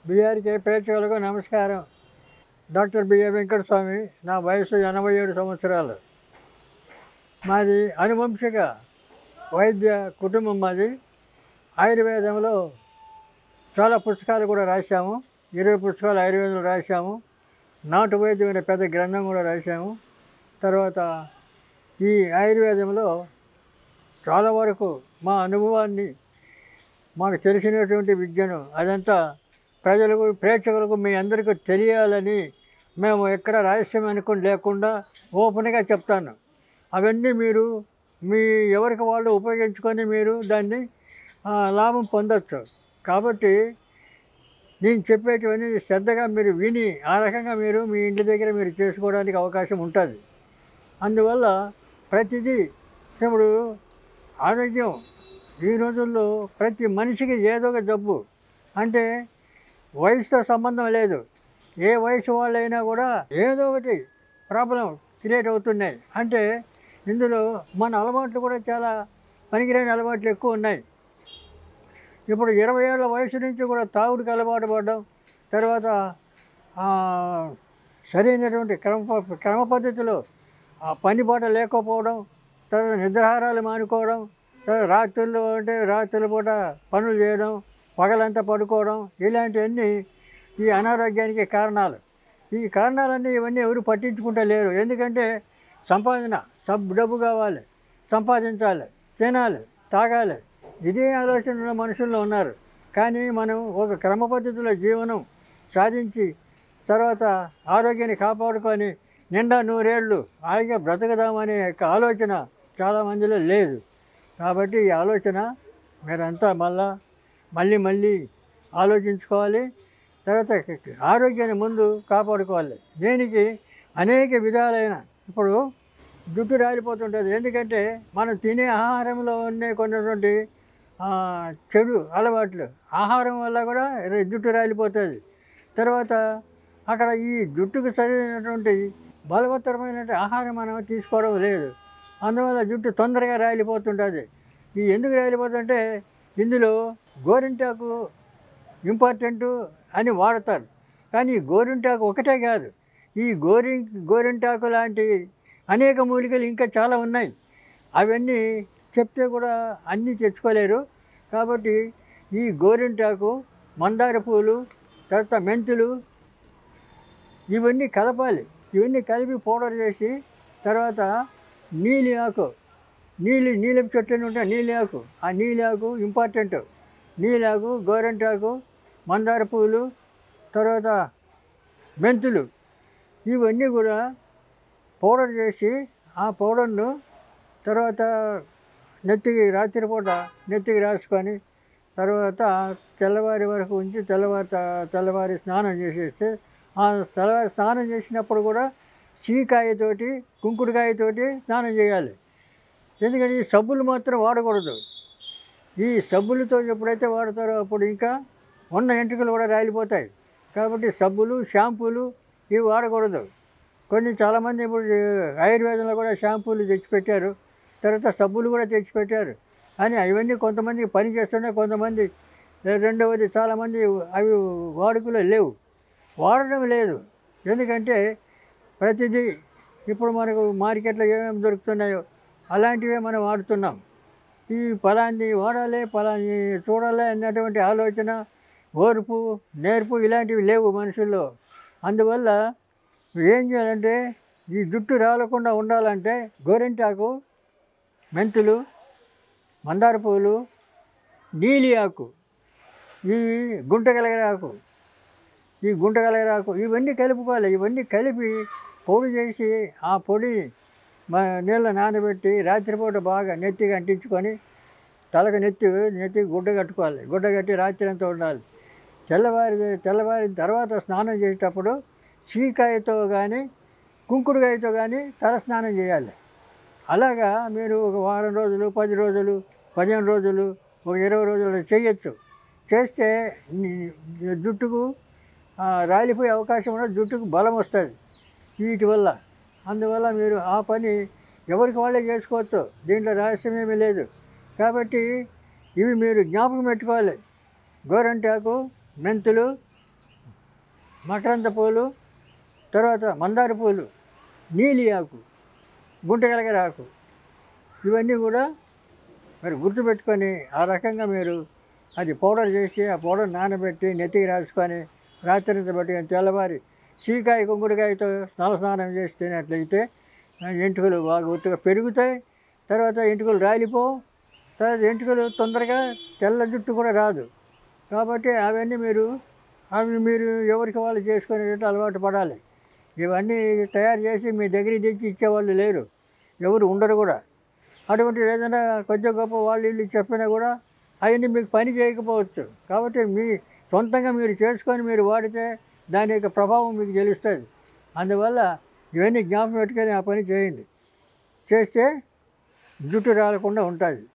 BRK ప్రేక్షకులకు నమస్కారం. Doctor BA Venkataswamy. నా వయసు 87 సంవత్సరాలు. మాది అనువంశిక వైద్య కుటుంబం. మాది ఆయుర్వేదంలో చాలా పుస్తకాలు కూడా రాశాము. 20 పుస్తకాలు ఆయుర్వేదంలో రాశాము. నాటు వైద్యం అనే పెద్ద గ్రంథం కూడా రాశాము. తర్వాత ఈ ఆయుర్వేదంలో చాలా వరకు మా అనుభవాన్ని, మాకు తెలిసినటువంటి విద్యను అదంతా ప్రజలకు, ప్రేక్షకులకు, మీ అందరికీ తెలియాలని మేము ఎక్కడ రహస్యం అనుకుని లేకుండా ఓపెన్గా చెప్తాను. అవన్నీ మీరు మీ ఎవరికి వాళ్ళు ఉపయోగించుకొని మీరు దాన్ని లాభం పొందొచ్చు. కాబట్టి నేను చెప్పేటివన్నీ శ్రద్ధగా మీరు విని ఆ రకంగా మీరు మీ ఇంటి దగ్గర మీరు చేసుకోవడానికి అవకాశం ఉంటుంది. అందువల్ల ప్రతిదీ ఇప్పుడు ఆరోగ్యం ఈ రోజుల్లో ప్రతి మనిషికి ఏదో ఒక జబ్బు, అంటే వయసుతో సంబంధం లేదు. ఏ వయసు వాళ్ళైనా కూడా ఏదో ఒకటి ప్రాబ్లం క్రియేట్ అవుతున్నాయి. అంటే ఇందులో మన అలవాట్లు కూడా చాలా పనికిరాని అలవాట్లు ఎక్కువ ఉన్నాయి. ఇప్పుడు 20 ఏళ్ళ వయసు నుంచి కూడా తాగుడికి అలవాటు పడడం, తర్వాత సరైనటువంటి క్రమ పద్ధతిలో పని పాట లేకపోవడం, తర్వాత నిద్రాహారాలు మానుకోవడం, తర్వాత రాత్రుల పూట పనులు చేయడం, పగలంతా పడుకోవడం, ఇలాంటివన్నీ ఈ అనారోగ్యానికి కారణాలు. ఈ కారణాలన్నీ ఇవన్నీ ఎవరు పట్టించుకుంటూ లేరు. ఎందుకంటే సంపాదన, డబ్బు కావాలి, సంపాదించాలి, తినాలి, తాగాలి, ఇదే ఆలోచనలో మనుషుల్లో ఉన్నారు. కానీ మనం ఒక క్రమ పద్ధతిలో జీవనం సాధించి తర్వాత ఆరోగ్యాన్ని కాపాడుకొని నిండా 100 ఏళ్ళు హాయిగా బ్రతకదామనే యొక్క ఆలోచన చాలామందిలో లేదు. కాబట్టి ఈ ఆలోచన మీరంతా మళ్ళీ ఆలోచించుకోవాలి. తర్వాత ఆరోగ్యాన్ని ముందు కాపాడుకోవాలి. దీనికి అనేక విధాలైన, ఇప్పుడు జుట్టు రాలిపోతుంటుంది. ఎందుకంటే మనం తినే ఆహారంలో కొన్నటువంటి చెడు అలవాట్లు, ఆహారం వల్ల కూడా జుట్టు రాలిపోతుంది. తర్వాత అక్కడ ఈ జుట్టుకు సరైనటువంటి బలవత్తరమైన ఆహారం మనం తీసుకోవడం లేదు. అందువల్ల జుట్టు తొందరగా రాలిపోతుంటుంది. ఈ ఎందుకు రాలిపోతుందంటే ఇందులో గోరింటాకు ఇంపార్టెంటు అని వాడతారు. కానీ ఈ గోరింటాకు ఒకటే కాదు, ఈ గోరింటాకు లాంటి అనేక మూలికలు ఇంకా చాలా ఉన్నాయి. అవన్నీ చెప్తే కూడా అన్నీ తెచ్చుకోలేరు. కాబట్టి ఈ గోరింటాకు, మందార పూలు, తర్వాత మెంతులు, ఇవన్నీ కలపాలి. ఇవన్నీ కలిపి పౌడర్ చేసి తర్వాత నీలి ఆకు, నీలపు చెట్లు ఉంటాయి, నీలి ఆకు, ఆ నీలి ఆకు ఇంపార్టెంట్. నీలాకు, గోరింటాకు, మందార పూలు, తర్వాత మెంతులు, ఇవన్నీ కూడా పౌడర్ చేసి ఆ పౌడర్ను తర్వాత రాత్రిపూట నెత్తికి రాసుకొని తర్వాత తెల్లవారి వరకు ఉంచి తెల్లవారి స్నానం చేసేస్తే, ఆ తెల్లవారి స్నానం చేసినప్పుడు కూడా చీకాయతోటి, కుంకుడుకాయతోటి స్నానం చేయాలి. ఎందుకంటే ఈ సబ్బులు మాత్రం వాడకూడదు. ఈ సబ్బులతో ఎప్పుడైతే వాడతారో అప్పుడు ఇంకా ఉన్న ఎంట్రుకలు కూడా రాలిపోతాయి. కాబట్టి సబ్బులు, షాంపూలు ఇవి వాడకూడదు. చాలామంది ఇప్పుడు ఆయుర్వేదంలో కూడా షాంపూలు తెచ్చిపెట్టారు, తర్వాత సబ్బులు కూడా తెచ్చిపెట్టారు. అని అవన్నీ కొంతమంది పని చేస్తున్నాయి, కొంతమంది రెండవది చాలామంది అవి వాడుకలో లేవు, వాడడం లేదు. ఎందుకంటే ప్రతిదీ ఇప్పుడు మనకు మార్కెట్లో ఏమేమి దొరుకుతున్నాయో అలాంటివే మనం వాడుతున్నాం. ఈ ఫలాన్ని వాడాలి, ఫలాన్ని చూడాలి అన్నటువంటి ఆలోచన, ఓర్పు, నేర్పు ఇలాంటివి లేవు మనుషుల్లో. అందువల్ల ఏం చేయాలంటే ఈ జుట్టు రాలకుండా ఉండాలంటే గోరింటాకు, మెంతులు, మందార పూలు, నీలి ఆకు, ఈ గుంటగలగరాకు ఇవన్నీ కలుపుకోవాలి. ఇవన్నీ కలిపి పొడి చేసి ఆ పొడి నీళ్ళ నానబెట్టి రాత్రిపూట బాగా నెత్తికి అంటించుకొని తలకు నెత్తికి గుడ్డ కట్టుకోవాలి. గుడ్డ కట్టి రాత్రి అంతా ఉండాలి. తెల్లవారిన తర్వాత స్నానం చేసేటప్పుడు చీకాయతో కానీ కుంకుడుకాయతో కానీ తల స్నానం చేయాలి. అలాగా మీరు ఒక వారం రోజులు, 10 రోజులు, 15 రోజులు, ఒక 20 రోజులు చేయొచ్చు. చేస్తే జుట్టుకు రాలిపోయే అవకాశం ఉండదు, జుట్టుకు బలం వస్తుంది వీటి వల్ల. అందువల్ల మీరు ఆ పని ఎవరికి వాళ్ళే చేసుకోవచ్చు, దీంట్లో రహస్యం ఏమీ లేదు. కాబట్టి ఇవి మీరు జ్ఞాపకం పెట్టుకోవాలి. గోరింటాకు, మెంతులు, మకరంద పూలు, తర్వాత మందార పూలు, నీలి ఆకు, గుంటగలగర ఆకు, ఇవన్నీ కూడా మీరు గుర్తుపెట్టుకొని ఆ రకంగా మీరు అది పౌడర్ చేసి ఆ పౌడర్ నానబెట్టి నెత్తికి రాసుకొని రాత్రి పెట్టుకొని తెల్లవారి చీకాయ కుంకుడుకాయతో స్నానం చేసి తినట్లయితే ఎంటుకలు బాగా ఒత్తుగా పెరుగుతాయి. తర్వాత ఎంటుకలు రాలిపోవు. తర్వాత ఎంటుకలు తొందరగా తెల్ల జుట్టు కూడా రాదు. కాబట్టి అవి మీరు ఎవరికి వాళ్ళు చేసుకునేటట్టు అలవాటు పడాలి. ఇవన్నీ తయారు చేసి మీ దగ్గరికి తెచ్చి ఇచ్చేవాళ్ళు లేరు, ఎవరు ఉండరు కూడా. అటువంటిది ఏదైనా కొంచెం గొప్ప వాళ్ళు వీళ్ళు చెప్పినా కూడా అవన్నీ మీకు పని చేయకపోవచ్చు. కాబట్టి మీ సొంతంగా మీరు చేసుకొని మీరు వాడితే దాని యొక్క ప్రభావం మీకు తెలుస్తుంది. అందువల్ల ఇవన్నీ జ్ఞాపకం పెట్టుకొని ఆ పని చేయండి. చేస్తే జుట్టు రాలకుండా ఉంటుంది.